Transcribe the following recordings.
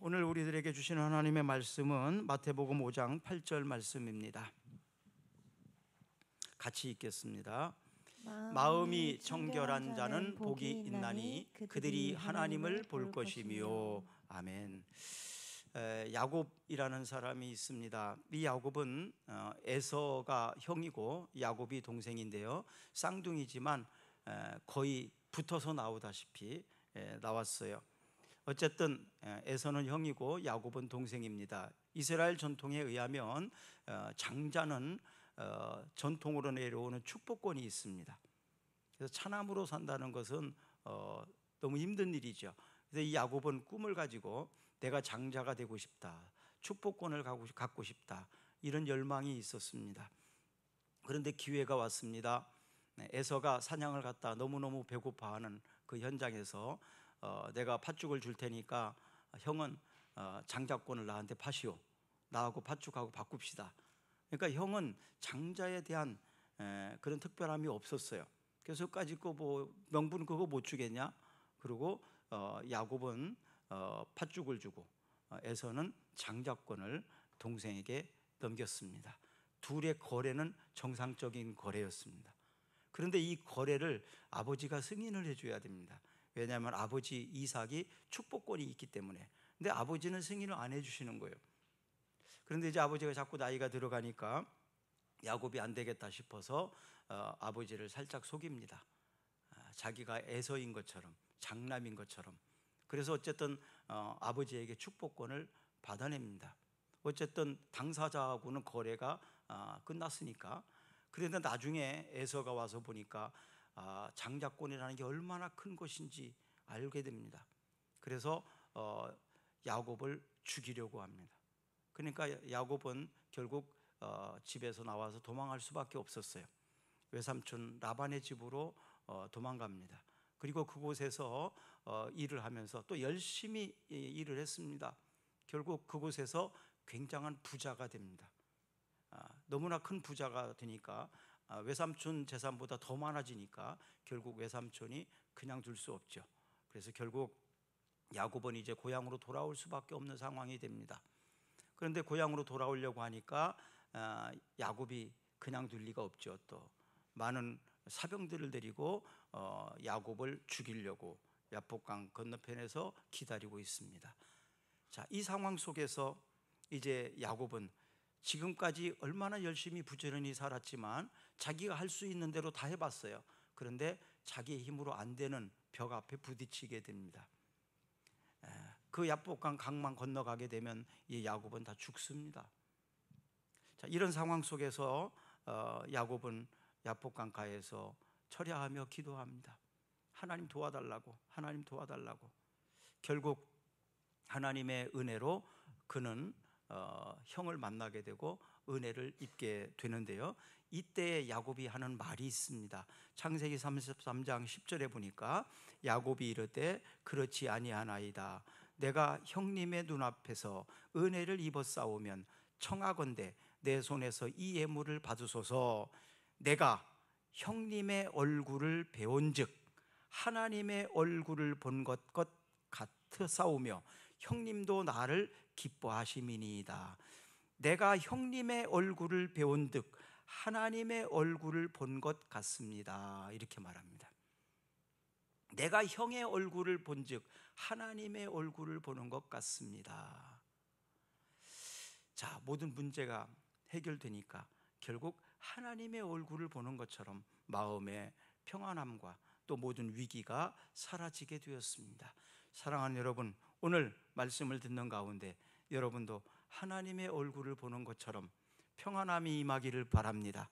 오늘 우리들에게 주시는 하나님의 말씀은 마태복음 5장 8절 말씀입니다. 같이 읽겠습니다. 마음이 청결한 자는 복이 있나니 그들이 하나님을 볼 것이며. 아멘. 야곱이라는 사람이 있습니다. 이 야곱은 에서가 형이고 야곱이 동생인데요, 쌍둥이지만 거의 붙어서 나오다시피 나왔어요. 어쨌든 에서는 형이고 야곱은 동생입니다. 이스라엘 전통에 의하면 장자는 전통으로 내려오는 축복권이 있습니다. 그래서 차남으로 산다는 것은 너무 힘든 일이죠. 그래서 이 야곱은 꿈을 가지고 내가 장자가 되고 싶다, 축복권을 갖고 싶다, 이런 열망이 있었습니다. 그런데 기회가 왔습니다. 에서가 사냥을 갔다 너무너무 배고파하는 그 현장에서 내가 팥죽을 줄 테니까 형은 장자권을 나한테 파시오, 나하고 팥죽하고 바꿉시다. 그러니까 형은 장자에 대한 그런 특별함이 없었어요. 그래서 까짓 거 뭐 명분 그거 못 주겠냐? 그리고 야곱은 팥죽을 주고 에서는 장자권을 동생에게 넘겼습니다. 둘의 거래는 정상적인 거래였습니다. 그런데 이 거래를 아버지가 승인을 해줘야 됩니다. 왜냐하면 아버지 이삭이 축복권이 있기 때문에. 근데 아버지는 승인을 안 해주시는 거예요. 그런데 이제 아버지가 자꾸 나이가 들어가니까 야곱이 안 되겠다 싶어서 아버지를 살짝 속입니다. 자기가 에서인 것처럼, 장남인 것처럼. 그래서 어쨌든 아버지에게 축복권을 받아냅니다. 어쨌든 당사자하고는 거래가 끝났으니까. 그런데 나중에 에서가 와서 보니까 장자권이라는 게 얼마나 큰 것인지 알게 됩니다. 그래서 야곱을 죽이려고 합니다. 그러니까 야곱은 결국 집에서 나와서 도망할 수밖에 없었어요. 외삼촌 라반의 집으로 도망갑니다. 그리고 그곳에서 일을 하면서 또 열심히 일을 했습니다. 결국 그곳에서 굉장한 부자가 됩니다. 너무나 큰 부자가 되니까 외삼촌 재산보다 더 많아지니까 결국 외삼촌이 그냥 둘 수 없죠. 그래서 결국 야곱은 이제 고향으로 돌아올 수밖에 없는 상황이 됩니다. 그런데 고향으로 돌아오려고 하니까 야곱이 그냥 둘 리가 없죠. 또 많은 사병들을 데리고 야곱을 죽이려고 야복강 건너편에서 기다리고 있습니다. 자, 이 상황 속에서 이제 야곱은 지금까지 얼마나 열심히 부지런히 살았지만 자기가 할 수 있는 대로 다 해봤어요. 그런데 자기의 힘으로 안 되는 벽 앞에 부딪히게 됩니다. 그 야복강 강만 건너가게 되면 이 야곱은 다 죽습니다. 자, 이런 상황 속에서 야곱은 야복강가에서 철야하며 기도합니다. 하나님 도와달라고, 하나님 도와달라고. 결국 하나님의 은혜로 그는 형을 만나게 되고 은혜를 입게 되는데요, 이때 야곱이 하는 말이 있습니다. 창세기 33장 10절에 보니까 야곱이 이르되 그렇지 아니하나이다. 내가 형님의 눈앞에서 은혜를 입었사오면 청하건대 내 손에서 이 예물을 받으소서. 내가 형님의 얼굴을 배운즉 하나님의 얼굴을 본 것 같으사오며 형님도 나를 기뻐하심이니이다. 내가 형님의 얼굴을 배운즉 하나님의 얼굴을 본 것 같습니다. 이렇게 말합니다. 내가 형의 얼굴을 본즉 하나님의 얼굴을 보는 것 같습니다. 자, 모든 문제가 해결되니까 결국 하나님의 얼굴을 보는 것처럼 마음의 평안함과 또 모든 위기가 사라지게 되었습니다. 사랑하는 여러분, 오늘 말씀을 듣는 가운데 여러분도 하나님의 얼굴을 보는 것처럼 평안함이 임하기를 바랍니다.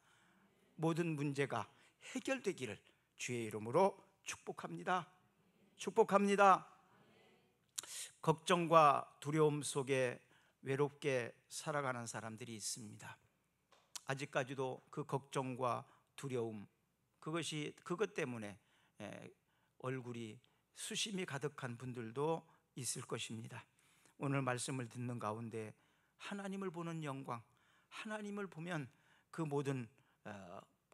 모든 문제가 해결되기를 주의 이름으로 축복합니다. 축복합니다. 걱정과 두려움 속에 외롭게 살아가는 사람들이 있습니다. 아직까지도 그 걱정과 두려움, 그것 때문에 얼굴이 수심이 가득한 분들도 있을 것입니다. 오늘 말씀을 듣는 가운데 하나님을 보는 영광, 하나님을 보면 그 모든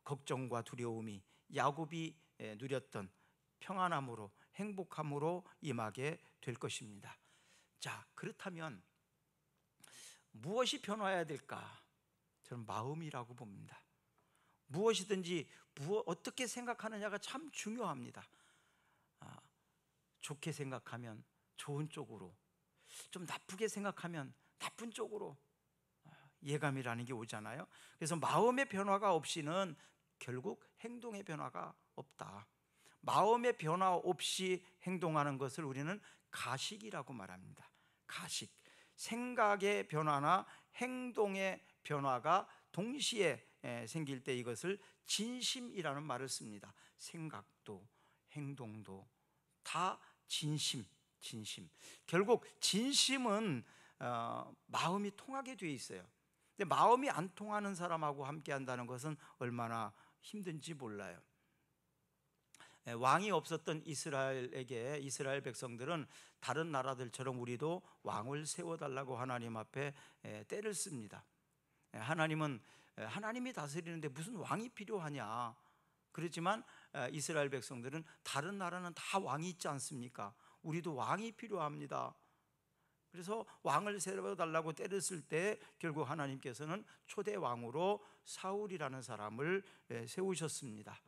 걱정과 두려움이 야곱이 누렸던 평안함으로, 행복함으로 임하게 될 것입니다. 자, 그렇다면 무엇이 변화해야 될까? 저는 마음이라고 봅니다. 무엇이든지 어떻게 생각하느냐가 참 중요합니다. 좋게 생각하면 좋은 쪽으로, 좀 나쁘게 생각하면 나쁜 쪽으로 예감이라는 게 오잖아요. 그래서 마음의 변화가 없이는 결국 행동의 변화가 없다. 마음의 변화 없이 행동하는 것을 우리는 가식이라고 말합니다. 가식. 생각의 변화나 행동의 변화가 동시에 생길 때 이것을 진심이라는 말을 씁니다. 생각도 행동도 다 진심. 결국 진심은 마음이 통하게 돼 있어요. 근데 마음이 안 통하는 사람하고 함께 한다는 것은 얼마나 힘든지 몰라요. 왕이 없었던 이스라엘 백성들은 다른 나라들처럼 우리도 왕을 세워달라고 하나님 앞에 때를 씁니다. 하나님이 다스리는데 무슨 왕이 필요하냐. 그렇지만 이스라엘 백성들은 다른 나라는 다 왕이 있지 않습니까? 우리도 왕이 필요합니다. 그래서 왕을 세워달라고 때를 쓸 때 결국 하나님께서는 초대 왕으로 사울이라는 사람을 세우셨습니다.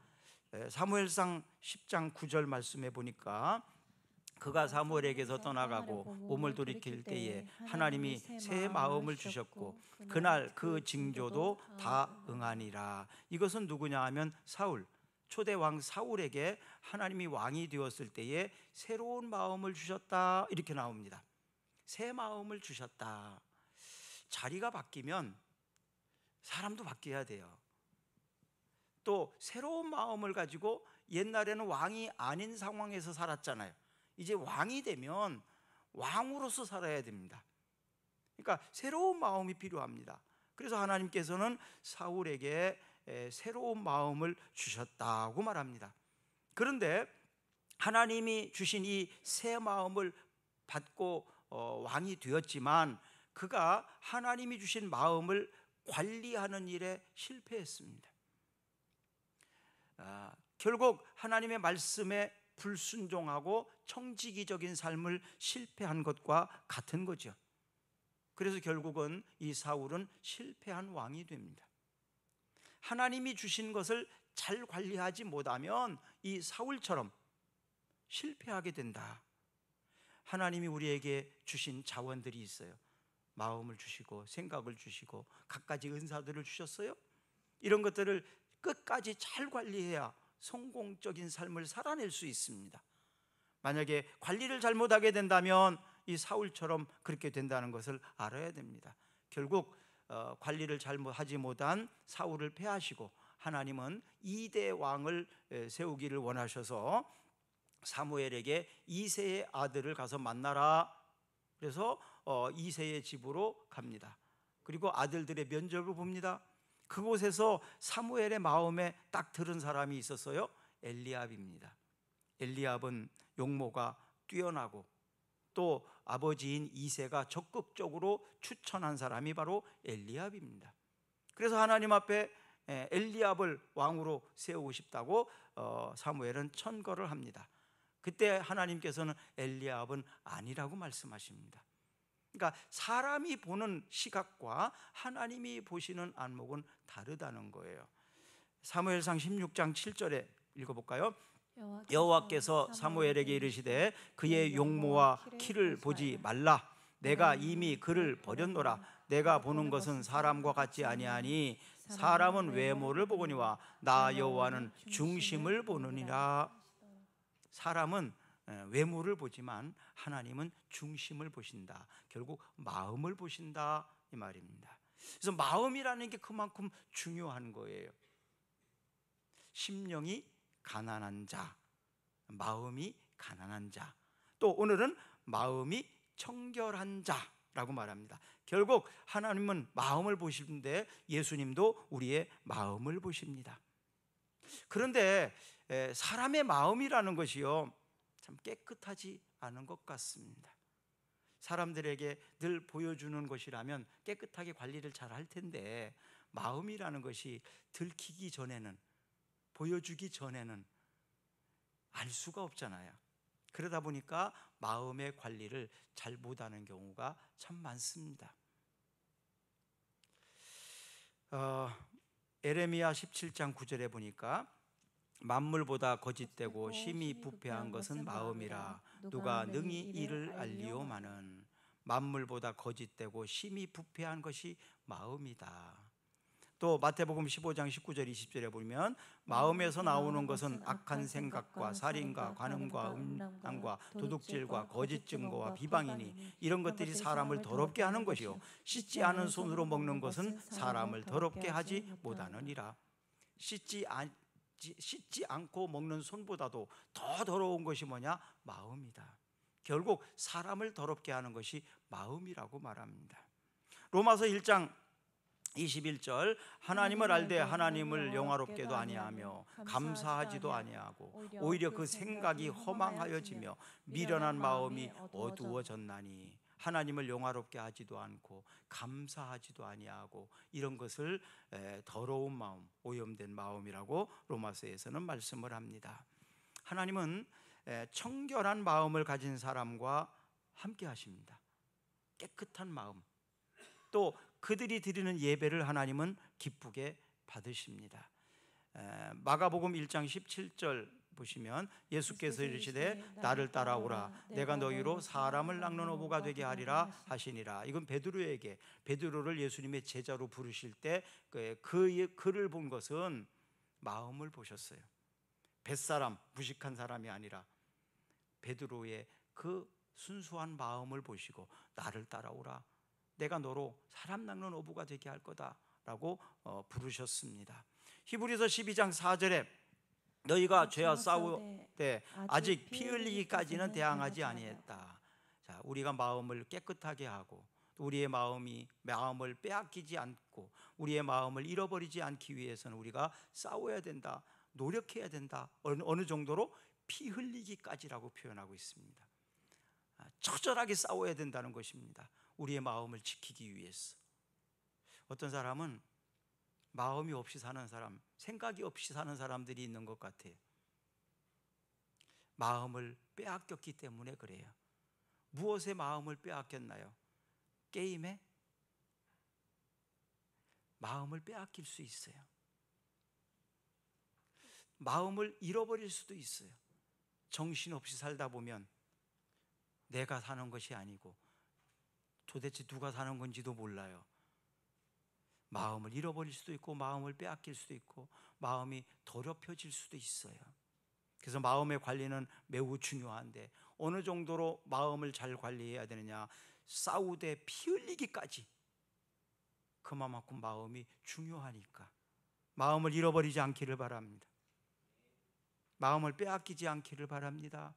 사무엘상 10장 9절 말씀해 보니까 그가 사무엘에게서 떠나가고 몸을 돌이킬 때에 하나님이 새 마음을 주셨고 그날 그 징조도 다 응하니라. 이것은 누구냐 하면 사울, 초대 왕 사울에게 하나님이 왕이 되었을 때에 새로운 마음을 주셨다, 이렇게 나옵니다. 새 마음을 주셨다. 자리가 바뀌면 사람도 바뀌어야 돼요. 또 새로운 마음을 가지고, 옛날에는 왕이 아닌 상황에서 살았잖아요. 이제 왕이 되면 왕으로서 살아야 됩니다. 그러니까 새로운 마음이 필요합니다. 그래서 하나님께서는 사울에게 새로운 마음을 주셨다고 말합니다. 그런데 하나님이 주신 이 새 마음을 받고 왕이 되었지만 그가 하나님이 주신 마음을 관리하는 일에 실패했습니다. 결국 하나님의 말씀에 불순종하고 청지기적인 삶을 실패한 것과 같은 거죠. 그래서 결국은 이 사울은 실패한 왕이 됩니다. 하나님이 주신 것을 잘 관리하지 못하면 이 사울처럼 실패하게 된다. 하나님이 우리에게 주신 자원들이 있어요. 마음을 주시고 생각을 주시고 갖가지 은사들을 주셨어요. 이런 것들을 끝까지 잘 관리해야 성공적인 삶을 살아낼 수 있습니다. 만약에 관리를 잘못하게 된다면 이 사울처럼 그렇게 된다는 것을 알아야 됩니다. 결국 관리를 잘못하지 못한 사울을 패하시고 하나님은 2대 왕을 세우기를 원하셔서 사무엘에게 이새의 아들을 가서 만나라. 그래서 이새의 집으로 갑니다. 그리고 아들들의 면접을 봅니다. 그곳에서 사무엘의 마음에 딱 들은 사람이 있었어요. 엘리압입니다. 엘리압은 용모가 뛰어나고 또 아버지인 이새가 적극적으로 추천한 사람이 바로 엘리압입니다. 그래서 하나님 앞에 엘리압을 왕으로 세우고 싶다고 사무엘은 천거를 합니다. 그때 하나님께서는 엘리압은 아니라고 말씀하십니다. 그러니까 사람이 보는 시각과 하나님이 보시는 안목은 다르다는 거예요. 사무엘상 16장 7절에 읽어볼까요? 여호와께서 사무엘에게 이르시되 그의 용모와 키를 보지 말라. 내가 이미 그를 버렸노라. 내가 보는 것은 사람과 같지 아니하니 사람은 외모를 보거니와 나 여호와는 중심을 보느니라. 사람은 외모를 보지만 하나님은 중심을 보신다. 결국 마음을 보신다, 이 말입니다. 그래서 마음이라는 게 그만큼 중요한 거예요. 심령이 가난한 자, 마음이 가난한 자, 또 오늘은 마음이 청결한 자라고 말합니다. 결국 하나님은 마음을 보시는데 예수님도 우리의 마음을 보십니다. 그런데 사람의 마음이라는 것이요, 참 깨끗하지 않은 것 같습니다. 사람들에게 늘 보여주는 것이라면 깨끗하게 관리를 잘 할 텐데 마음이라는 것이 들키기 전에는, 보여주기 전에는 알 수가 없잖아요. 그러다 보니까 마음의 관리를 잘 못하는 경우가 참 많습니다. 에레미야 17장 9절에 보니까 만물보다 거짓되고 심히 부패한 것은 마음이라 누가 능히 이를 알리오마는. 만물보다 거짓되고 심히 부패한 것이 마음이다. 또 마태복음 15장 19절 20절에 보면 마음에서 나오는 것은 악한 생각과 살인과 간음과 음란과 도둑질과 거짓 증거와 비방이니 이런 것들이 사람을 더럽게 하는 것이요 씻지 않은 손으로 먹는 것은 사람을 더럽게 하지 못하느니라. 씻지 않고 먹는 손보다도 더 더러운 것이 뭐냐? 마음이다. 결국 사람을 더럽게 하는 것이 마음이라고 말합니다. 로마서 1장 21절 하나님을 알되 하나님을 영화롭게도 아니하며 감사하지도 아니하고 오히려 그 생각이 허망하여지며 미련한 마음이 어두워졌나니 하나님을 영화롭게 하지도 않고 감사하지도 아니하고 이런 것을 더러운 마음, 오염된 마음이라고 로마서에서는 말씀을 합니다. 하나님은 청결한 마음을 가진 사람과 함께 하십니다. 깨끗한 마음, 또 그들이 드리는 예배를 하나님은 기쁘게 받으십니다. 마가복음 1장 17절 보시면 예수께서 이르시되 나를 따라오라 내가 너희로 사람을 낚는 어부가 되게 하리라 하시니라. 이건 베드로를 예수님의 제자로 부르실 때 그를 본 것은 마음을 보셨어요. 뱃사람, 무식한 사람이 아니라 베드로의 그 순수한 마음을 보시고 나를 따라오라 내가 너로 사람 낚는 어부가 되게 할 거다라고 부르셨습니다. 히브리서 12장 4절에 너희가 죄와 싸울 때 아직 피 흘리기까지는 대항하지 아니했다. 자, 우리가 마음을 깨끗하게 하고 우리의 마음을 빼앗기지 않고 우리의 마음을 잃어버리지 않기 위해서는 우리가 싸워야 된다, 노력해야 된다. 어느 정도로? 피 흘리기까지라고 표현하고 있습니다. 처절하게 싸워야 된다는 것입니다. 우리의 마음을 지키기 위해서. 어떤 사람은 마음이 없이 사는 사람, 생각이 없이 사는 사람들이 있는 것 같아요. 마음을 빼앗겼기 때문에 그래요. 무엇에 마음을 빼앗겼나요? 게임에? 마음을 빼앗길 수 있어요. 마음을 잃어버릴 수도 있어요. 정신없이 살다 보면 내가 사는 것이 아니고 도대체 누가 사는 건지도 몰라요. 마음을 잃어버릴 수도 있고 마음을 빼앗길 수도 있고 마음이 더럽혀질 수도 있어요. 그래서 마음의 관리는 매우 중요한데 어느 정도로 마음을 잘 관리해야 되느냐? 싸우되 피 흘리기까지. 그만큼 마음이 중요하니까 마음을 잃어버리지 않기를 바랍니다. 마음을 빼앗기지 않기를 바랍니다.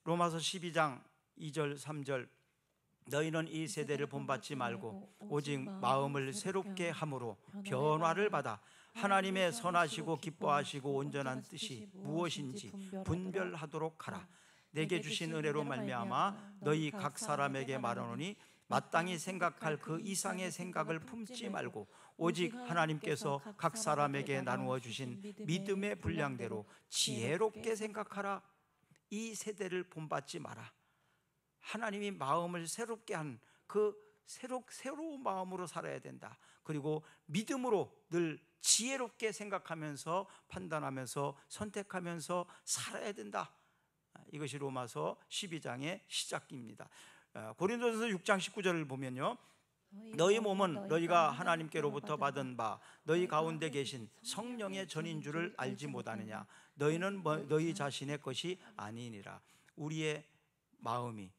로마서 12장 2절 3절 너희는 이 세대를 본받지 말고 오직 마음을 새롭게 함으로 변화를 받아 하나님의 선하시고 기뻐하시고 온전한 뜻이 무엇인지 분별하도록 하라. 내게 주신 은혜로 말미암아 너희 각 사람에게 말하노니 마땅히 생각할 그 이상의 생각을 품지 말고 오직 하나님께서 각 사람에게 나누어 주신 믿음의 분량대로 지혜롭게 생각하라. 이 세대를 본받지 마라. 하나님이 마음을 새롭게 한 그 새로운 마음으로 살아야 된다. 그리고 믿음으로 늘 지혜롭게 생각하면서 판단하면서 선택하면서 살아야 된다. 이것이 로마서 12장의 시작입니다. 고린도전서 6장 19절을 보면요, 너희 몸은 너희가 하나님께로부터 받은 바 너희 가운데 계신 성령의 전인 줄을 알지 못하느냐? 너희는 너희 자신의 것이 아니니라. 우리의 마음이,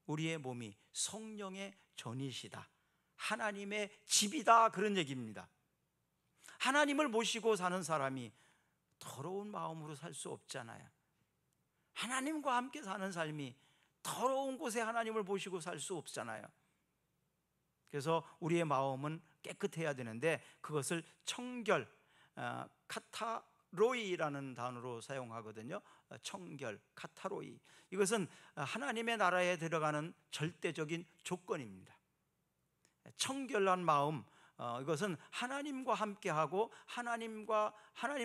우리의 몸이 성령의 전이시다, 하나님의 집이다, 그런 얘기입니다. 하나님을 모시고 사는 사람이 더러운 마음으로 살 수 없잖아요. 하나님과 함께 사는 삶이 더러운 곳에 하나님을 모시고 살 수 없잖아요. 그래서 우리의 마음은 깨끗해야 되는데 그것을 청결, 카타로이라는 단어로 사용하거든요. 청결, 카타로이. 이것은 하나님의 나라에 들어가는 절대적인 조건입니다. 청결한 마음, 이것은 하나님과 함께하고 하나님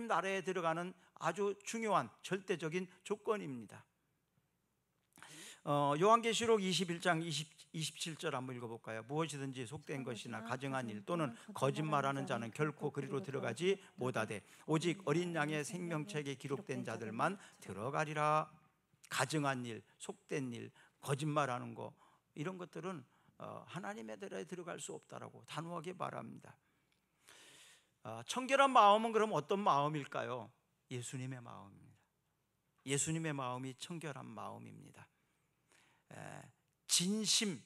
나라에 들어가는 아주 중요한 절대적인 조건입니다. 요한계시록 21장 27절 한번 읽어볼까요? 무엇이든지 속된 것이나 가증한 일 또는 거짓말하는 자는 결코 그리로 들어가지 못하되 오직 어린 양의 생명책에 기록된 자들만 들어가리라. 가증한 일, 속된 일, 거짓말하는 거, 이런 것들은 하나님의 나라에 들어갈 수 없다라고 단호하게 말합니다. 청결한 마음은 그럼 어떤 마음일까요? 예수님의 마음입니다. 예수님의 마음이 청결한 마음입니다. 진심,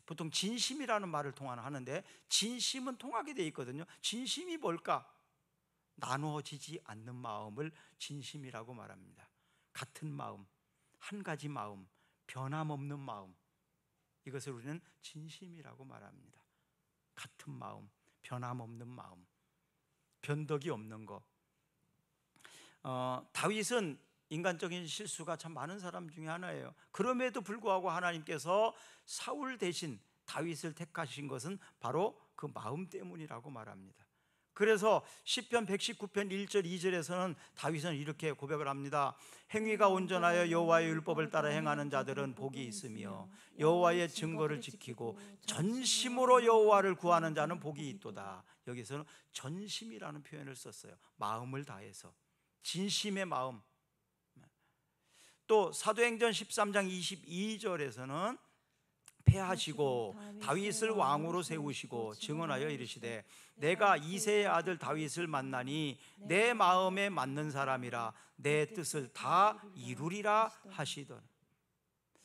보통 진심이라는 말을 통하는데 진심은 통하게 돼 있거든요. 진심이 뭘까? 나누어지지 않는 마음을 진심이라고 말합니다. 같은 마음, 한 가지 마음, 변함없는 마음, 이것을 우리는 진심이라고 말합니다. 같은 마음, 변함없는 마음, 변덕이 없는 것. 다윗은 인간적인 실수가 참 많은 사람 중에 하나예요. 그럼에도 불구하고 하나님께서 사울 대신 다윗을 택하신 것은 바로 그 마음 때문이라고 말합니다. 그래서 시편 119편 1절 2절에서는 다윗은 이렇게 고백을 합니다. 행위가 온전하여 여호와의 율법을 따라 행하는 자들은 복이 있으며 여호와의 증거를 지키고 전심으로 여호와를 구하는 자는 복이 있도다. 여기서는 전심이라는 표현을 썼어요. 마음을 다해서, 진심의 마음. 또 사도행전 13장 22절에서는 패하시고 다윗을 왕으로 세우시고 증언하여 이르시되 내가 이새의 아들 다윗을 만나니 내 마음에 맞는 사람이라 내 뜻을 다 이루리라 하시더라.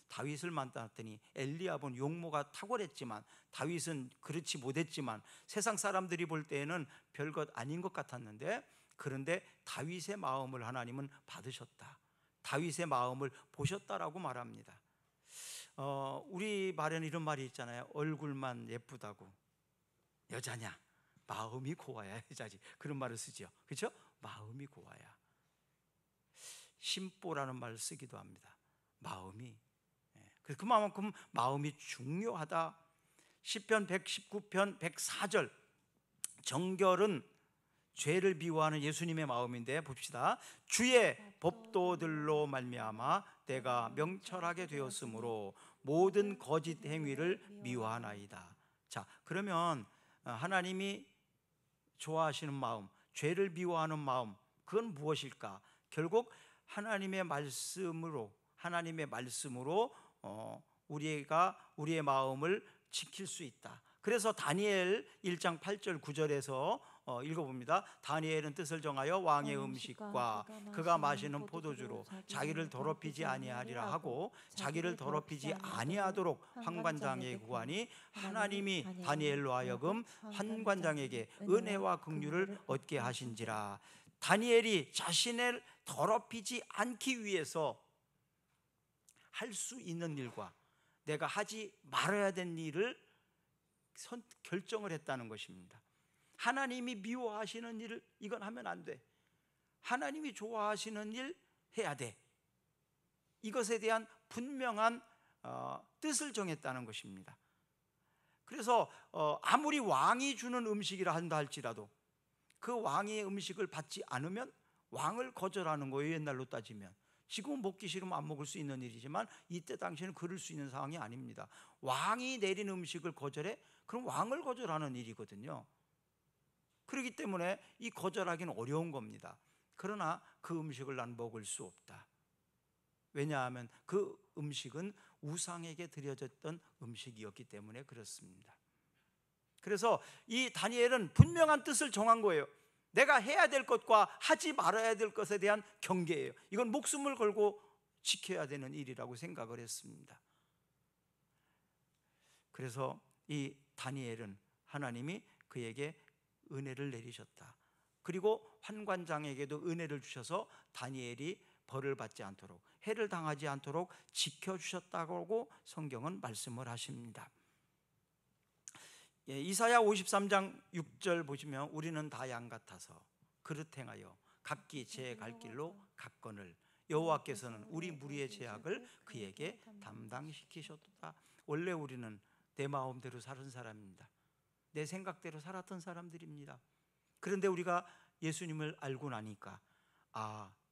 다윗을 만났더니 엘리압은 용모가 탁월했지만 다윗은 그렇지 못했지만 세상 사람들이 볼 때에는 별것 아닌 것 같았는데, 그런데 다윗의 마음을 하나님은 받으셨다, 다윗의 마음을 보셨다라고 말합니다. 우리 말에는 이런 말이 있잖아요. 얼굴만 예쁘다고 여자냐? 마음이 고와야 여자지. 그런 말을 쓰죠. 그렇죠? 마음이 고와야. 심보라는 말을 쓰기도 합니다. 마음이. 그래서 그만큼 마음이 중요하다. 시편 119편 104절, 정결은 죄를 미워하는 예수님의 마음인데 봅시다. 주의 법도들로 말미암아 내가 명철하게 되었으므로 모든 거짓 행위를 미워하나이다. 자, 그러면 하나님이 좋아하시는 마음, 죄를 미워하는 마음, 그건 무엇일까? 결국 하나님의 말씀으로 우리의 마음을 지킬 수 있다. 그래서 다니엘 1장 8절 9절에서 읽어봅니다. 다니엘은 뜻을 정하여 왕의 음식과 그가 마시는 포도주로 자기를 더럽히지 아니하리라 하고 자기를 더럽히지 아니하도록 환관장에게 구하니 하나님이 다니엘로 하여금 환관장에게 은혜와 긍휼을 얻게 하신지라. 다니엘이 자신을 더럽히지 않기 위해서 할 수 있는 일과 내가 하지 말아야 될 일을 결정을 했다는 것입니다. 하나님이 미워하시는 일을 이건 하면 안 돼. 하나님이 좋아하시는 일 해야 돼. 이것에 대한 분명한 뜻을 정했다는 것입니다. 그래서 아무리 왕이 주는 음식이라 한다 할지라도 그 왕의 음식을 받지 않으면 왕을 거절하는 거예요. 옛날로 따지면. 지금은 먹기 싫으면 안 먹을 수 있는 일이지만 이때 당시에는 그럴 수 있는 상황이 아닙니다. 왕이 내린 음식을 거절해? 그럼 왕을 거절하는 일이거든요. 그렇기 때문에 이 거절하기는 어려운 겁니다. 그러나 그 음식을 난 먹을 수 없다. 왜냐하면 그 음식은 우상에게 드려졌던 음식이었기 때문에 그렇습니다. 그래서 이 다니엘은 분명한 뜻을 정한 거예요. 내가 해야 될 것과 하지 말아야 될 것에 대한 경계예요. 이건 목숨을 걸고 지켜야 되는 일이라고 생각을 했습니다. 그래서 이 다니엘은 하나님이 그에게 은혜를 내리셨다. 그리고 환관장에게도 은혜를 주셔서 다니엘이 벌을 받지 않도록, 해를 당하지 않도록 지켜주셨다고 성경은 말씀을 하십니다. 이사야 53장 6절 보시면 우리는 다 양 같아서 그릇 행하여 각기 제 갈 길로 갔거늘 여호와께서는 우리 무리의 죄악을 그에게 담당시키셨다. 원래 우리는 내 마음대로 사는 사람입니다. 내 생각대로 살았던 사람들입니다. 그런데 우리가 예수님을 알고 나니까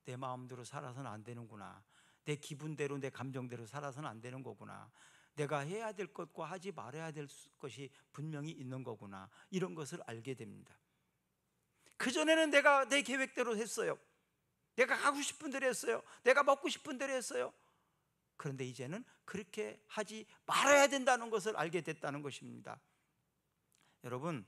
내 마음대로 살아서는 안 되는구나, 내 기분대로 내 감정대로 살아서는 안 되는 거구나, 내가 해야 될 것과 하지 말아야 될 것이 분명히 있는 거구나, 이런 것을 알게 됩니다. 그전에는 내가 내 계획대로 했어요. 내가 가고 싶은 대로 했어요. 내가 먹고 싶은 대로 했어요. 그런데 이제는 그렇게 하지 말아야 된다는 것을 알게 됐다는 것입니다. 여러분,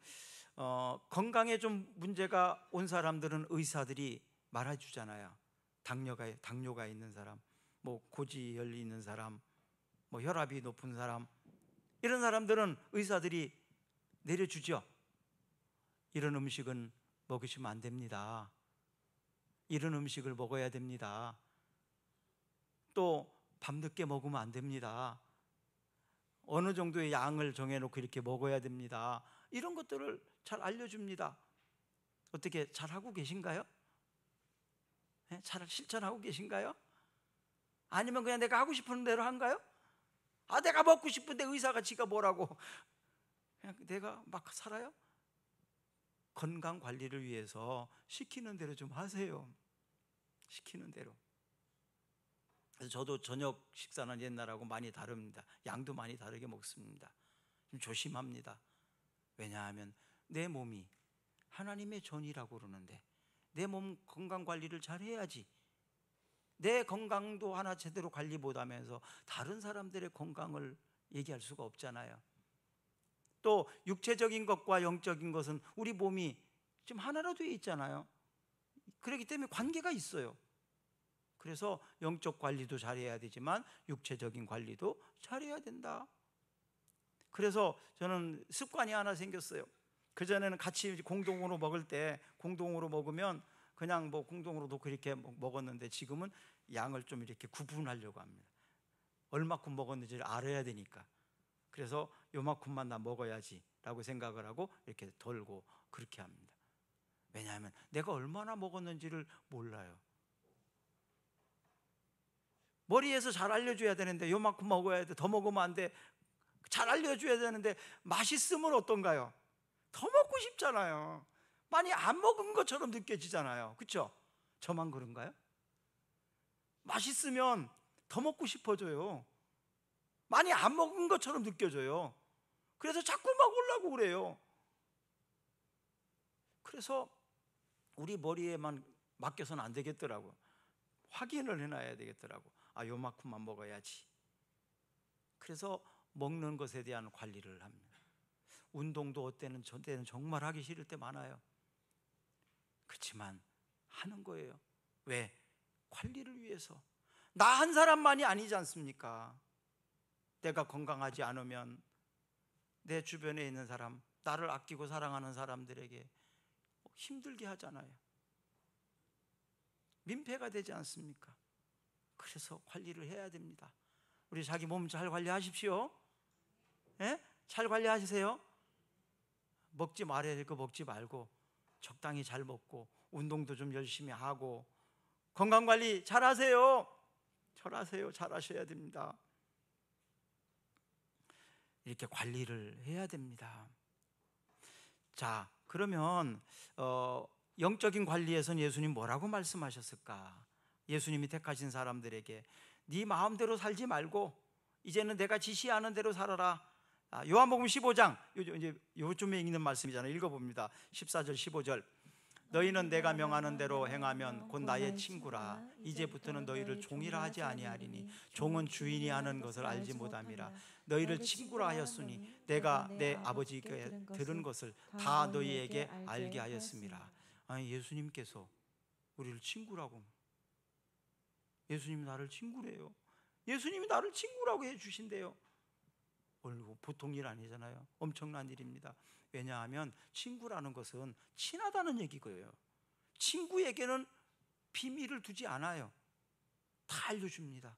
건강에 좀 문제가 온 사람들은 의사들이 말해주잖아요. 당뇨가 있는 사람, 고지혈이 있는 사람, 혈압이 높은 사람, 이런 사람들은 의사들이 내려주죠. 이런 음식은 먹으시면 안 됩니다. 이런 음식을 먹어야 됩니다. 또 밤늦게 먹으면 안 됩니다. 어느 정도의 양을 정해놓고 이렇게 먹어야 됩니다. 이런 것들을 잘 알려줍니다. 어떻게 잘하고 계신가요? 잘 실천하고 계신가요? 아니면 그냥 내가 하고 싶은 대로 한가요? 내가 먹고 싶은데 의사가 지가 뭐라고, 그냥 내가 막 살아요? 건강 관리를 위해서 시키는 대로 좀 하세요. 시키는 대로. 그래서 저도 저녁 식사는 옛날하고 많이 다릅니다. 양도 많이 다르게 먹습니다. 좀 조심합니다. 왜냐하면 내 몸이 하나님의 전이라고 그러는데 내 몸 건강 관리를 잘 해야지. 내 건강도 하나 제대로 관리 못하면서 다른 사람들의 건강을 얘기할 수가 없잖아요. 또 육체적인 것과 영적인 것은 우리 몸이 지금 하나로 되어 있잖아요. 그렇기 때문에 관계가 있어요. 그래서 영적 관리도 잘해야 되지만 육체적인 관리도 잘해야 된다. 그래서 저는 습관이 하나 생겼어요. 그전에는 같이 공동으로 먹을 때, 공동으로 먹으면 그냥 공동으로 놓고 이렇게 먹었는데 지금은 양을 좀 이렇게 구분하려고 합니다. 얼마큼 먹었는지를 알아야 되니까. 그래서 요만큼만 나 먹어야지 라고 생각을 하고 이렇게 덜고 그렇게 합니다. 왜냐하면 내가 얼마나 먹었는지를 몰라요. 머리에서 잘 알려줘야 되는데 요만큼 먹어야 돼, 더 먹으면 안 돼, 잘 알려줘야 되는데 맛있으면 어떤가요? 더 먹고 싶잖아요. 많이 안 먹은 것처럼 느껴지잖아요. 그렇죠? 저만 그런가요? 맛있으면 더 먹고 싶어져요. 많이 안 먹은 것처럼 느껴져요. 그래서 자꾸 먹으려고 그래요. 그래서 우리 머리에만 맡겨서는 안 되겠더라고요. 확인을 해놔야 되겠더라고. 요만큼만 먹어야지. 그래서 먹는 것에 대한 관리를 합니다. 운동도 저때는 정말 하기 싫을 때 많아요. 그렇지만 하는 거예요. 왜? 관리를 위해서. 나 한 사람만이 아니지 않습니까? 내가 건강하지 않으면 내 주변에 있는 사람, 나를 아끼고 사랑하는 사람들에게 힘들게 하잖아요. 민폐가 되지 않습니까? 그래서 관리를 해야 됩니다. 우리 자기 몸 잘 관리하십시오. 잘 관리하세요. 먹지 말아야 될 거 먹지 말고 적당히 잘 먹고 운동도 좀 열심히 하고 건강관리 잘 하세요. 잘 하셔야 됩니다. 이렇게 관리를 해야 됩니다. 자, 그러면 영적인 관리에서는 예수님 뭐라고 말씀하셨을까? 예수님이 택하신 사람들에게 네 마음대로 살지 말고 이제는 내가 지시하는 대로 살아라. 요한복음 15장 이제 요쯤에 있는 말씀이잖아요. 읽어봅니다. 14절 15절. 너희는 내가 명하는 대로 행하면 곧 나의 친구라. 이제부터는 너희를 종이라 하지 아니하리니 종은 주인이 하는 것을 알지 못함이라. 너희를 친구라 하였으니 내가 내 아버지께 들은 것을 다 너희에게 알게 하였음이라. 예수님께서 우리를 친구라고, 예수님이 나를 친구래요. 예수님이 나를 친구라고 해주신대요. 보통 일 아니잖아요. 엄청난 일입니다. 왜냐하면 친구라는 것은 친하다는 얘기고요. 친구에게는 비밀을 두지 않아요. 다 알려줍니다.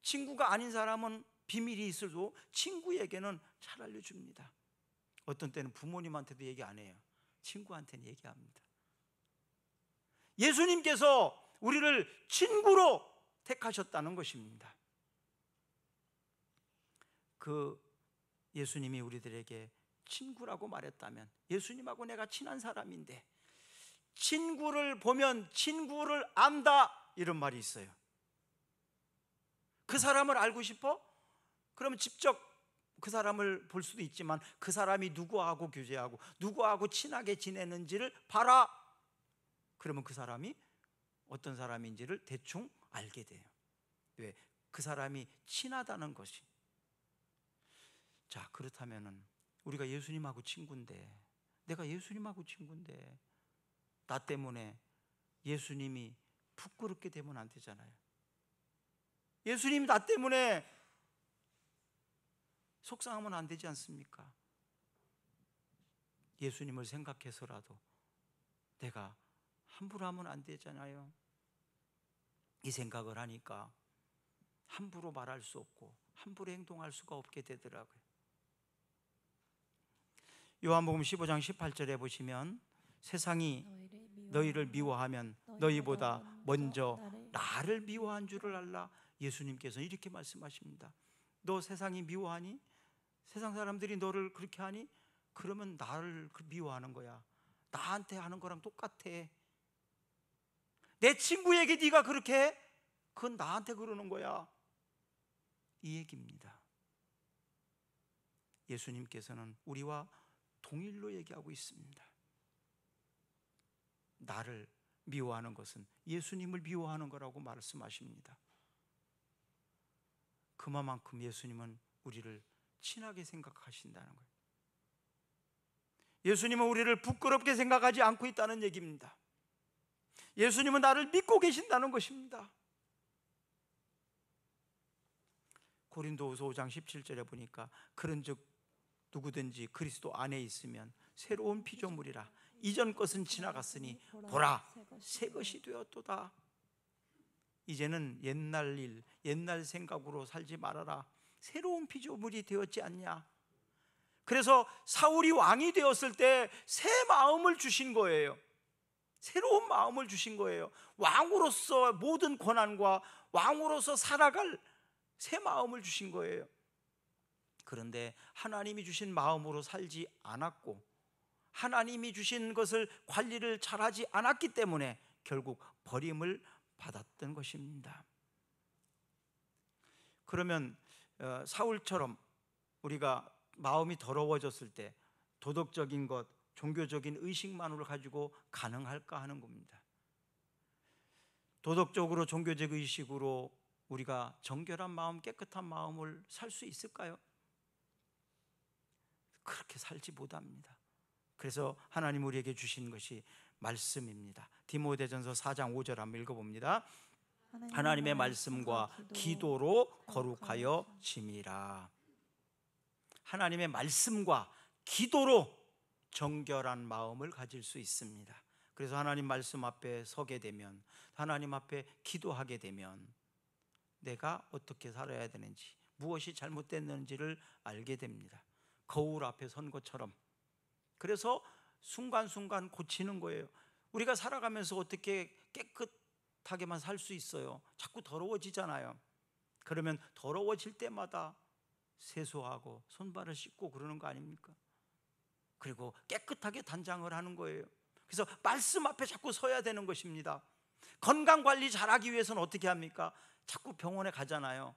친구가 아닌 사람은 비밀이 있어도 친구에게는 잘 알려줍니다. 어떤 때는 부모님한테도 얘기 안 해요. 친구한테는 얘기합니다. 예수님께서 우리를 친구로 택하셨다는 것입니다. 그 예수님이 우리들에게 친구라고 말했다면, 예수님하고 내가 친한 사람인데 친구를 보면 친구를 안다, 이런 말이 있어요. 그 사람을 알고 싶어? 그러면 직접 그 사람을 볼 수도 있지만 그 사람이 누구하고 교제하고 누구하고 친하게 지내는지를 봐라. 그러면 그 사람이 어떤 사람인지를 대충 알게 돼요. 왜? 그 사람이 친하다는 것이. 자, 그렇다면은 우리가 예수님하고 친구인데, 내가 예수님하고 친구인데 나 때문에 예수님이 부끄럽게 되면 안 되잖아요. 예수님이 나 때문에 속상하면 안 되지 않습니까? 예수님을 생각해서라도 내가 함부로 하면 안 되잖아요. 이 생각을 하니까 함부로 말할 수 없고 함부로 행동할 수가 없게 되더라고요. 요한복음 15장 18절에 보시면 세상이 너희를 미워하면 너희보다 먼저 나를 미워한 줄을 알라. 예수님께서 이렇게 말씀하십니다. 너 세상이 미워하니? 세상 사람들이 너를 그렇게 하니? 그러면 나를 미워하는 거야. 나한테 하는 거랑 똑같아. 내 친구에게 네가 그렇게 해? 그건 나한테 그러는 거야. 이 얘기입니다. 예수님께서는 우리와 동일로 얘기하고 있습니다. 나를 미워하는 것은 예수님을 미워하는 거라고 말씀하십니다. 그만큼 예수님은 우리를 친하게 생각하신다는 거예요. 예수님은 우리를 부끄럽게 생각하지 않고 있다는 얘기입니다. 예수님은 나를 믿고 계신다는 것입니다. 고린도후서 5장 17절에 보니까 그런즉 누구든지 그리스도 안에 있으면 새로운 피조물이라. 이전 것은 지나갔으니 보라, 새 것이 되었도다. 이제는 옛날 일, 옛날 생각으로 살지 말아라. 새로운 피조물이 되었지 않냐. 그래서 사울이 왕이 되었을 때 새 마음을 주신 거예요. 새로운 마음을 주신 거예요. 왕으로서 모든 권한과 왕으로서 살아갈 새 마음을 주신 거예요. 그런데 하나님이 주신 마음으로 살지 않았고 하나님이 주신 것을 관리를 잘하지 않았기 때문에 결국 버림을 받았던 것입니다. 그러면 사울처럼 우리가 마음이 더러워졌을 때 도덕적인 것, 종교적인 의식만으로 가지고 가능할까 하는 겁니다. 도덕적으로 종교적 의식으로 우리가 정결한 마음, 깨끗한 마음을 살 수 있을까요? 그렇게 살지 못합니다. 그래서 하나님 우리에게 주신 것이 말씀입니다. 디모데전서 4장 5절 한번 읽어봅니다. 하나님의 말씀과 기도로 거룩하여 짐이라. 하나님의 말씀과 기도로 정결한 마음을 가질 수 있습니다. 그래서 하나님 말씀 앞에 서게 되면, 하나님 앞에 기도하게 되면 내가 어떻게 살아야 되는지, 무엇이 잘못됐는지를 알게 됩니다. 거울 앞에 선 것처럼. 그래서 순간순간 고치는 거예요. 우리가 살아가면서 어떻게 깨끗하게만 살 수 있어요? 자꾸 더러워지잖아요. 그러면 더러워질 때마다 세수하고 손발을 씻고 그러는 거 아닙니까? 그리고 깨끗하게 단장을 하는 거예요. 그래서 말씀 앞에 자꾸 서야 되는 것입니다. 건강관리 잘하기 위해서는 어떻게 합니까? 자꾸 병원에 가잖아요.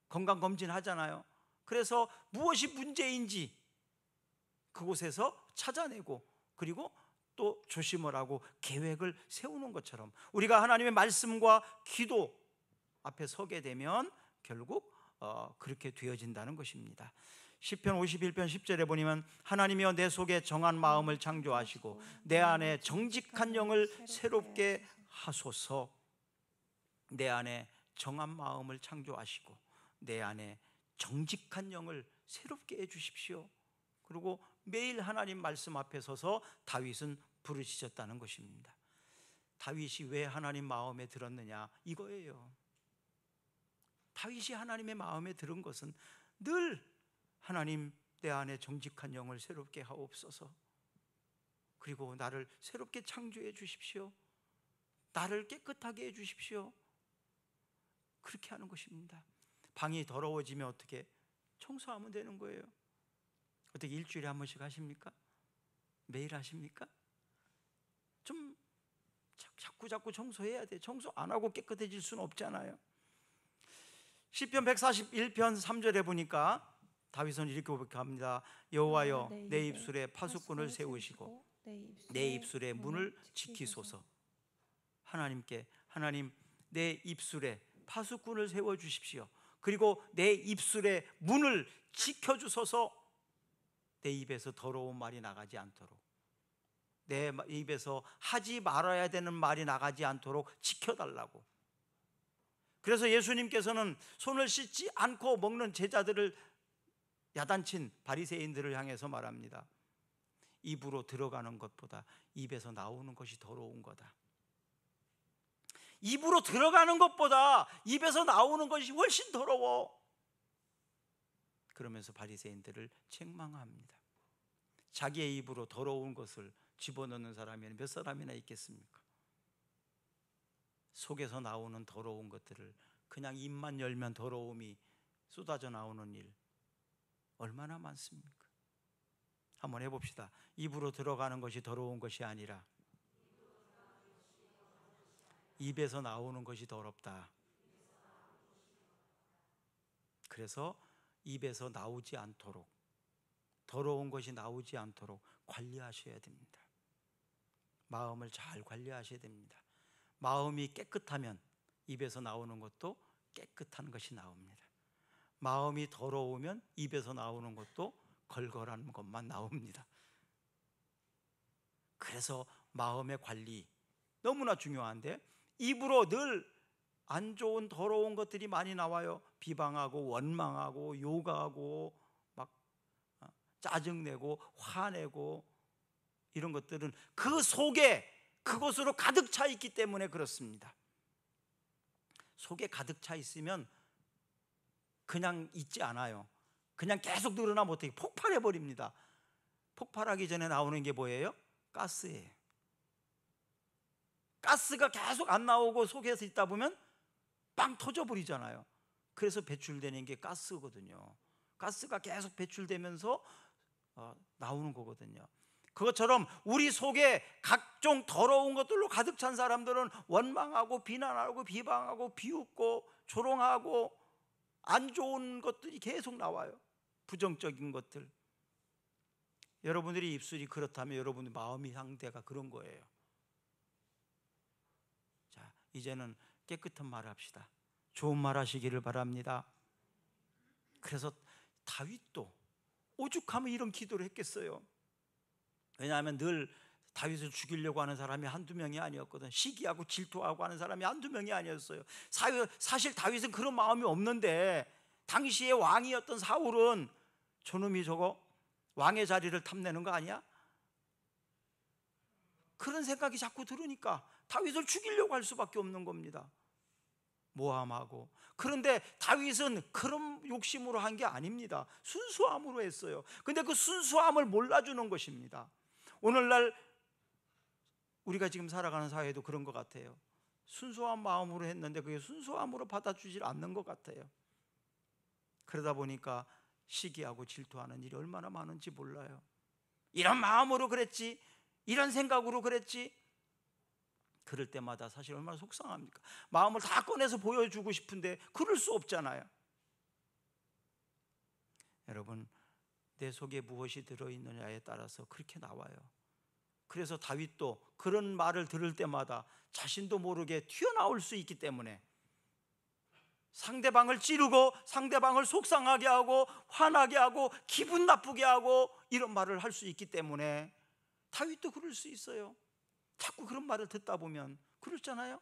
건강검진 하잖아요. 그래서 무엇이 문제인지 그곳에서 찾아내고, 그리고 또 조심을 하고 계획을 세우는 것처럼 우리가 하나님의 말씀과 기도 앞에 서게 되면 결국 그렇게 되어진다는 것입니다. 시편 51편 10절에 보면 하나님이여 내 속에 정한 마음을 창조하시고 내 안에 정직한 영을 새롭게 하소서. 내 안에 정한 마음을 창조하시고 내 안에 정직한 영을 새롭게 해주십시오. 그리고 매일 하나님 말씀 앞에 서서 다윗은 부르짖었다는 것입니다. 다윗이 왜 하나님 마음에 들었느냐, 이거예요. 다윗이 하나님의 마음에 들은 것은 늘 하나님 내 안에 정직한 영을 새롭게 하옵소서. 그리고 나를 새롭게 창조해 주십시오. 나를 깨끗하게 해 주십시오. 그렇게 하는 것입니다. 방이 더러워지면 어떻게? 청소하면 되는 거예요. 어떻게 일주일에 한 번씩 하십니까? 매일 하십니까? 좀 자꾸 청소해야 돼. 청소 안 하고 깨끗해질 수는 없잖아요. 시편 141편 3절에 보니까 다윗은 이렇게 고백합니다. 여호와여 내 입술에 파수꾼을 세우시고 내 입술의 문을 지키소서. 하나님께, 하나님 내 입술에 파수꾼을 세워주십시오. 그리고 내 입술의 문을 지켜주소서. 내 입에서 더러운 말이 나가지 않도록, 내 입에서 하지 말아야 되는 말이 나가지 않도록 지켜달라고. 그래서 예수님께서는 손을 씻지 않고 먹는 제자들을, 야단친 바리새인들을 향해서 말합니다. 입으로 들어가는 것보다 입에서 나오는 것이 더러운 거다. 입으로 들어가는 것보다 입에서 나오는 것이 훨씬 더러워. 그러면서 바리새인들을 책망합니다. 자기의 입으로 더러운 것을 집어넣는 사람이 몇 사람이나 있겠습니까? 속에서 나오는 더러운 것들을 그냥 입만 열면 더러움이 쏟아져 나오는 일 얼마나 많습니까? 한번 해봅시다. 입으로 들어가는 것이 더러운 것이 아니라 입에서 나오는 것이 더럽다. 그래서 입에서 나오지 않도록, 더러운 것이 나오지 않도록 관리하셔야 됩니다. 마음을 잘 관리하셔야 됩니다. 마음이 깨끗하면 입에서 나오는 것도 깨끗한 것이 나옵니다. 마음이 더러우면 입에서 나오는 것도 걸걸한 것만 나옵니다. 그래서 마음의 관리 너무나 중요한데, 입으로 늘 안 좋은 더러운 것들이 많이 나와요. 비방하고 원망하고 욕하고 막 짜증내고 화내고, 이런 것들은 그 속에 그것으로 가득 차 있기 때문에 그렇습니다. 속에 가득 차 있으면 그냥 있지 않아요. 그냥 계속 늘어나 못해 폭발해 버립니다. 폭발하기 전에 나오는 게 뭐예요? 가스예요. 가스가 계속 안 나오고 속에서 있다 보면 빵 터져 버리잖아요. 그래서 배출되는 게 가스거든요. 가스가 계속 배출되면서 나오는 거거든요. 그것처럼 우리 속에 각종 더러운 것들로 가득 찬 사람들은 원망하고 비난하고 비방하고 비웃고 조롱하고 안 좋은 것들이 계속 나와요. 부정적인 것들. 여러분들이 입술이 그렇다면 여러분의 마음의 상태가 그런 거예요. 자, 이제는 깨끗한 말 합시다. 좋은 말 하시기를 바랍니다. 그래서 다윗도 오죽하면 이런 기도를 했겠어요. 왜냐하면 늘 다윗을 죽이려고 하는 사람이 한두 명이 아니었거든. 시기하고 질투하고 하는 사람이 한두 명이 아니었어요. 사실 다윗은 그런 마음이 없는데, 당시의 왕이었던 사울은 저놈이 저거 왕의 자리를 탐내는 거 아니야? 그런 생각이 자꾸 들으니까 다윗을 죽이려고 할 수밖에 없는 겁니다. 모함하고. 그런데 다윗은 그런 욕심으로 한 게 아닙니다. 순수함으로 했어요. 근데 그 순수함을 몰라주는 것입니다. 오늘날 우리가 지금 살아가는 사회도 그런 것 같아요. 순수한 마음으로 했는데 그게 순수함으로 받아주질 않는 것 같아요. 그러다 보니까 시기하고 질투하는 일이 얼마나 많은지 몰라요. 이런 마음으로 그랬지, 이런 생각으로 그랬지. 그럴 때마다 사실 얼마나 속상합니까? 마음을 다 꺼내서 보여주고 싶은데 그럴 수 없잖아요. 여러분, 내 속에 무엇이 들어있느냐에 따라서 그렇게 나와요. 그래서 다윗도 그런 말을 들을 때마다 자신도 모르게 튀어나올 수 있기 때문에 상대방을 찌르고 상대방을 속상하게 하고 화나게 하고 기분 나쁘게 하고 이런 말을 할 수 있기 때문에 다윗도 그럴 수 있어요. 자꾸 그런 말을 듣다 보면 그렇잖아요.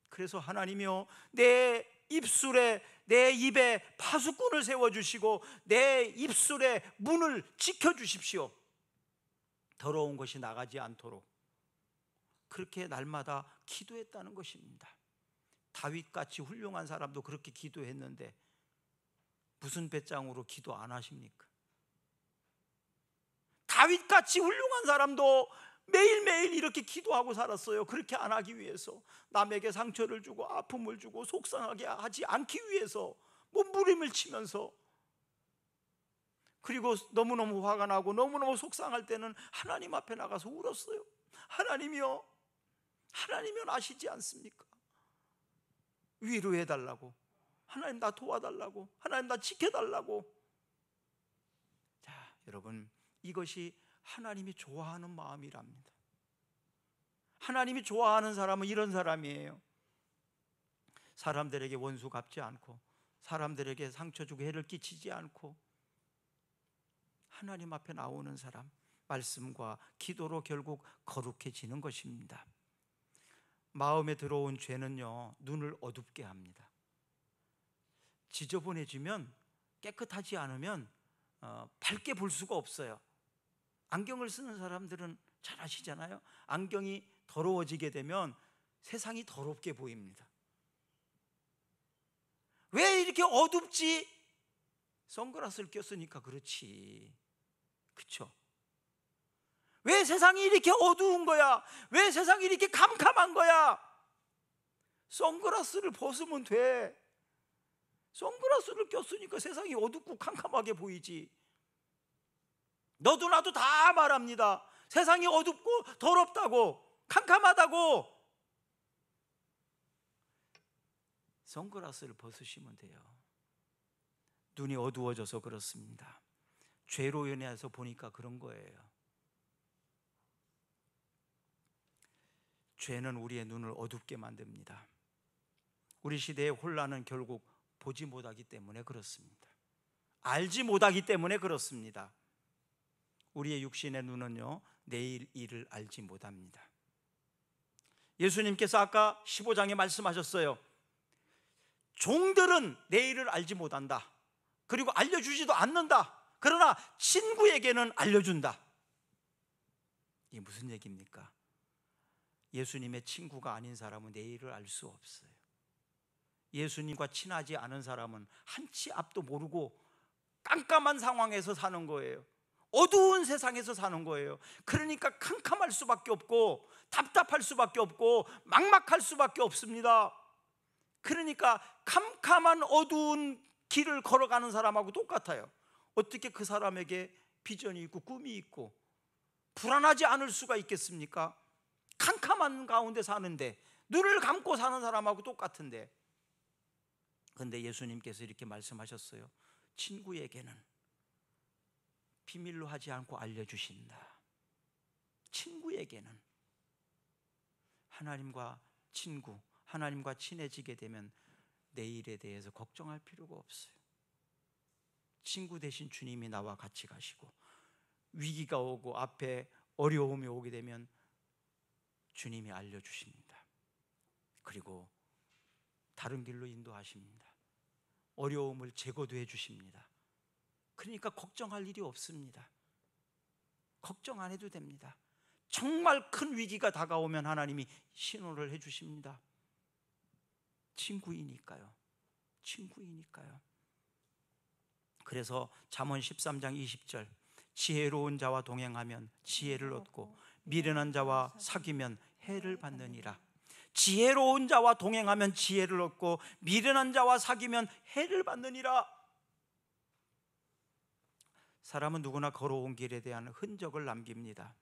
그래서 하나님이여, 내 입술에, 내 입에 파수꾼을 세워주시고 내 입술에 문을 지켜주십시오. 더러운 것이 나가지 않도록. 그렇게 날마다 기도했다는 것입니다. 다윗같이 훌륭한 사람도 그렇게 기도했는데 무슨 배짱으로 기도 안 하십니까? 다윗같이 훌륭한 사람도 매일매일 이렇게 기도하고 살았어요. 그렇게 안 하기 위해서, 남에게 상처를 주고 아픔을 주고 속상하게 하지 않기 위해서 몸부림을 치면서. 그리고 너무너무 화가 나고 너무너무 속상할 때는 하나님 앞에 나가서 울었어요. 하나님이여, 하나님은 아시지 않습니까? 위로해달라고, 하나님 나 도와달라고, 하나님 나 지켜달라고. 자, 여러분, 이것이 하나님이 좋아하는 마음이랍니다. 하나님이 좋아하는 사람은 이런 사람이에요. 사람들에게 원수 갚지 않고, 사람들에게 상처 주고 해를 끼치지 않고, 하나님 앞에 나오는 사람, 말씀과 기도로 결국 거룩해지는 것입니다. 마음에 들어온 죄는요, 눈을 어둡게 합니다. 지저분해지면, 깨끗하지 않으면 밝게 볼 수가 없어요. 안경을 쓰는 사람들은 잘 아시잖아요. 안경이 더러워지게 되면 세상이 더럽게 보입니다. 왜 이렇게 어둡지? 선글라스를 꼈으니까 그렇지. 그쵸? 왜 세상이 이렇게 어두운 거야? 왜 세상이 이렇게 캄캄한 거야? 선글라스를 벗으면 돼. 선글라스를 꼈으니까 세상이 어둡고 캄캄하게 보이지. 너도 나도 다 말합니다. 세상이 어둡고 더럽다고, 캄캄하다고. 선글라스를 벗으시면 돼요. 눈이 어두워져서 그렇습니다. 죄로 인해서 보니까 그런 거예요. 죄는 우리의 눈을 어둡게 만듭니다. 우리 시대의 혼란은 결국 보지 못하기 때문에 그렇습니다. 알지 못하기 때문에 그렇습니다. 우리의 육신의 눈은요, 내일 일을 알지 못합니다. 예수님께서 아까 15장에 말씀하셨어요. 종들은 내일을 알지 못한다. 그리고 알려주지도 않는다. 그러나 친구에게는 알려준다. 이게 무슨 얘기입니까? 예수님의 친구가 아닌 사람은 내일을 알 수 없어요. 예수님과 친하지 않은 사람은 한 치 앞도 모르고 깜깜한 상황에서 사는 거예요. 어두운 세상에서 사는 거예요. 그러니까 캄캄할 수밖에 없고 답답할 수밖에 없고 막막할 수밖에 없습니다. 그러니까 캄캄한 어두운 길을 걸어가는 사람하고 똑같아요. 어떻게 그 사람에게 비전이 있고 꿈이 있고 불안하지 않을 수가 있겠습니까? 캄캄한 가운데 사는데, 눈을 감고 사는 사람하고 똑같은데. 그런데 예수님께서 이렇게 말씀하셨어요. 친구에게는 비밀로 하지 않고 알려주신다. 친구에게는. 하나님과 친구, 하나님과 친해지게 되면 내일에 대해서 걱정할 필요가 없어요. 친구 대신 주님이 나와 같이 가시고, 위기가 오고 앞에 어려움이 오게 되면 주님이 알려주십니다. 그리고 다른 길로 인도하십니다. 어려움을 제거도 해주십니다. 그러니까 걱정할 일이 없습니다. 걱정 안 해도 됩니다. 정말 큰 위기가 다가오면 하나님이 신호를 해주십니다. 친구이니까요. 친구이니까요. 그래서 잠언 13장 20절, 지혜로운 자와 동행하면 지혜를 얻고 미련한 자와 사귀면 해를 받느니라. 지혜로운 자와 동행하면 지혜를 얻고 미련한 자와 사귀면 해를 받느니라. 사람은 누구나 걸어온 길에 대한 흔적을 남깁니다.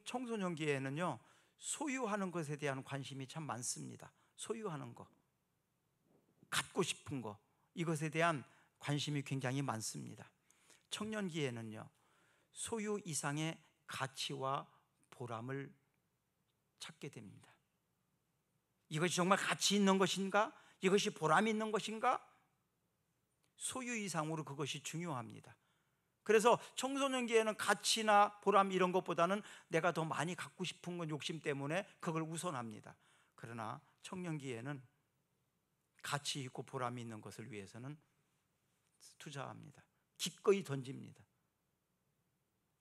청소년기에는요, 소유하는 것에 대한 관심이 참 많습니다. 소유하는 것, 갖고 싶은 것, 이것에 대한 관심이 굉장히 많습니다. 청년기에는요, 소유 이상의 가치와 보람을 찾게 됩니다. 이것이 정말 가치 있는 것인가? 이것이 보람 있는 것인가? 소유 이상으로 그것이 중요합니다. 그래서 청소년기에는 가치나 보람 이런 것보다는 내가 더 많이 갖고 싶은 건 욕심 때문에 그걸 우선합니다. 그러나 청년기에는 가치 있고 보람이 있는 것을 위해서는 투자합니다. 기꺼이 던집니다.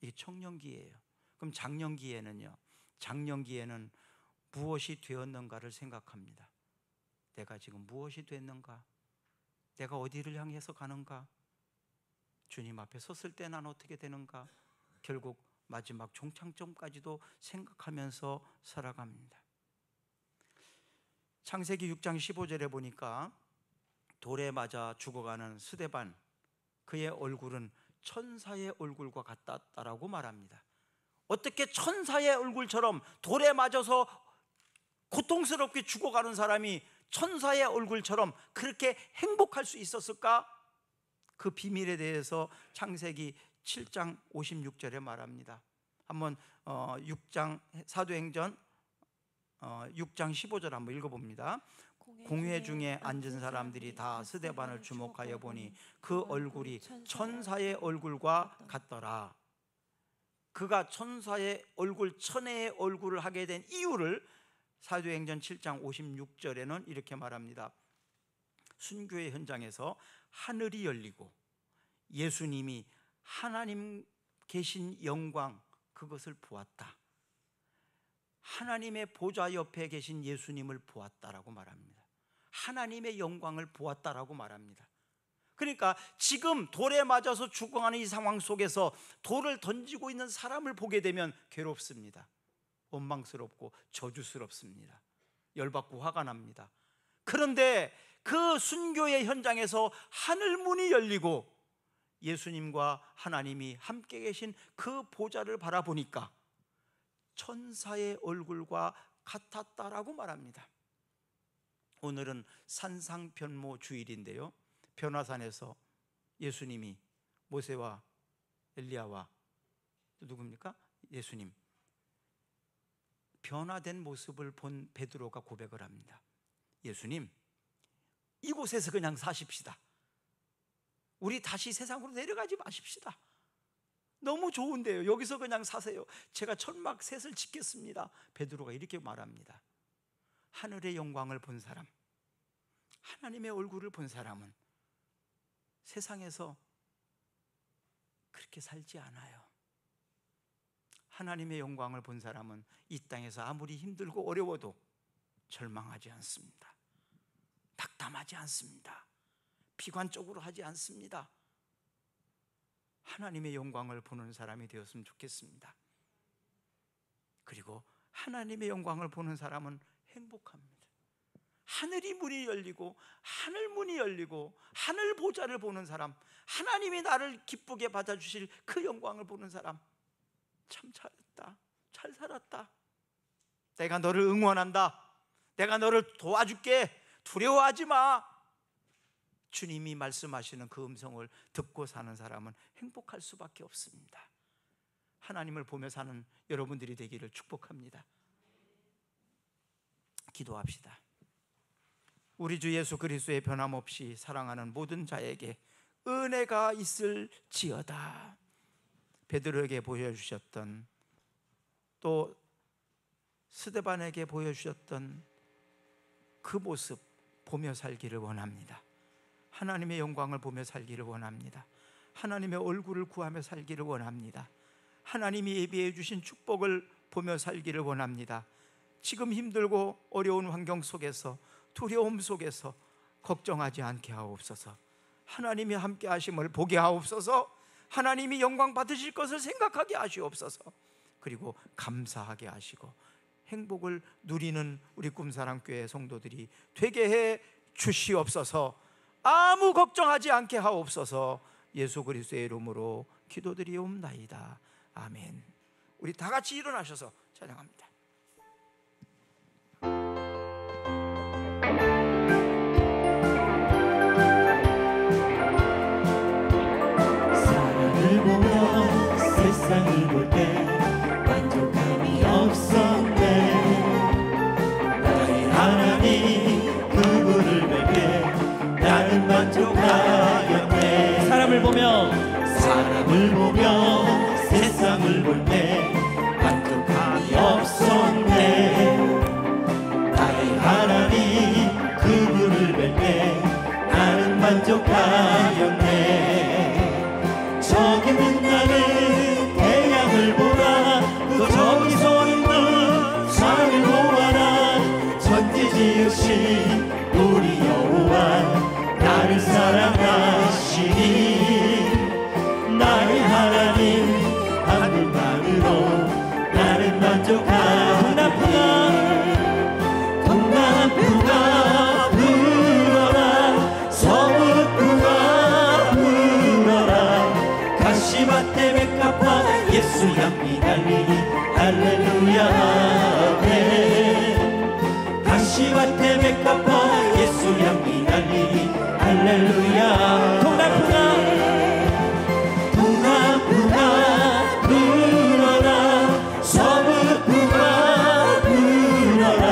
이게 청년기예요. 그럼 장년기에는요, 장년기에는 무엇이 되었는가를 생각합니다. 내가 지금 무엇이 됐는가? 내가 어디를 향해서 가는가? 주님 앞에 섰을 때 난 어떻게 되는가? 결국 마지막 종착점까지도 생각하면서 살아갑니다. 창세기 6장 15절에 보니까 돌에 맞아 죽어가는 스데반, 그의 얼굴은 천사의 얼굴과 같았다라고 말합니다. 어떻게 천사의 얼굴처럼 돌에 맞아서 고통스럽게 죽어가는 사람이 천사의 얼굴처럼 그렇게 행복할 수 있었을까? 그 비밀에 대해서 창세기 7장 56절에 말합니다. 한번 6장 사도행전 6장 15절 한번 읽어봅니다. 공회 중에 앉은 사람들이 다 스데반을 주목하여 보니 그 얼굴이 천사의 얼굴과 같더라. 그가 천사의 얼굴, 천의 얼굴을 하게 된 이유를 사도행전 7장 56절에는 이렇게 말합니다. 순교의 현장에서 하늘이 열리고 예수님이 하나님 계신 영광, 그것을 보았다. 하나님의 보좌 옆에 계신 예수님을 보았다라고 말합니다. 하나님의 영광을 보았다라고 말합니다. 그러니까 지금 돌에 맞아서 죽어가는 이 상황 속에서 돌을 던지고 있는 사람을 보게 되면 괴롭습니다. 원망스럽고 저주스럽습니다. 열받고 화가 납니다. 그런데 그 순교의 현장에서 하늘문이 열리고 예수님과 하나님이 함께 계신 그 보좌를 바라보니까 천사의 얼굴과 같았다라고 말합니다. 오늘은 산상변모 주일인데요, 변화산에서 예수님이 모세와 엘리야와 누굽니까? 예수님 변화된 모습을 본 베드로가 고백을 합니다. 예수님, 이곳에서 그냥 사십시다. 우리 다시 세상으로 내려가지 마십시다. 너무 좋은데요, 여기서 그냥 사세요. 제가 천막 셋을 짓겠습니다. 베드로가 이렇게 말합니다. 하늘의 영광을 본 사람, 하나님의 얼굴을 본 사람은 세상에서 그렇게 살지 않아요. 하나님의 영광을 본 사람은 이 땅에서 아무리 힘들고 어려워도 절망하지 않습니다. 낙담하지 않습니다. 비관적으로 하지 않습니다. 하나님의 영광을 보는 사람이 되었으면 좋겠습니다. 그리고 하나님의 영광을 보는 사람은 행복합니다. 하늘이 문이 열리고 하늘 문이 열리고 하늘 보좌를 보는 사람, 하나님이 나를 기쁘게 받아주실 그 영광을 보는 사람, 참 잘했다, 잘 살았다, 내가 너를 응원한다, 내가 너를 도와줄게, 두려워하지 마, 주님이 말씀하시는 그 음성을 듣고 사는 사람은 행복할 수밖에 없습니다. 하나님을 보며 사는 여러분들이 되기를 축복합니다. 기도합시다. 우리 주 예수 그리스도의 변함없이 사랑하는 모든 자에게 은혜가 있을지어다. 베드로에게 보여주셨던, 또 스데반에게 보여주셨던 그 모습 보며 살기를 원합니다. 하나님의 영광을 보며 살기를 원합니다. 하나님의 얼굴을 구하며 살기를 원합니다. 하나님이 예비해 주신 축복을 보며 살기를 원합니다. 지금 힘들고 어려운 환경 속에서, 두려움 속에서 걱정하지 않게 하옵소서. 하나님이 함께 하심을 보게 하옵소서. 하나님이 영광 받으실 것을 생각하게 하시옵소서. 그리고 감사하게 하시고 행복을 누리는 우리 꿈사랑교회 성도들이 되게 해 주시옵소서. 아무 걱정하지 않게 하옵소서. 예수 그리스도의 이름으로 기도드리옵나이다. 아멘. 우리 다 같이 일어나셔서 찬양합니다. 사랑을 보며 세상을 볼 때 만족함이 없었네. 나의 하나님 그분을 뵐 때 나는 만족하였네. 사람을 보며 세상을 볼 때 만족함이 없었네. 나의 하나님 그분을 뵐 때 나는 만족하였네. 저기 빛나는 태양을 보라, 또 저기 서 있는 산을 보아라. 천지 지으신 우리 여호와 나를 사랑하시니 나의 하나님 한 분만으로 나는 만족하네. 동남풍아 불어라, 서북풍아 할렐루야. 동남풍아 불어라, 서북풍아 불어라,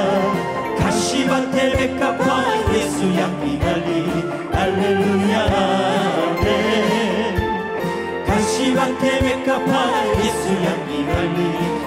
가시밭에 백합화 예수 향기 달리 할렐루야. 아멘. 가시밭에 백합화 예수 향기 달리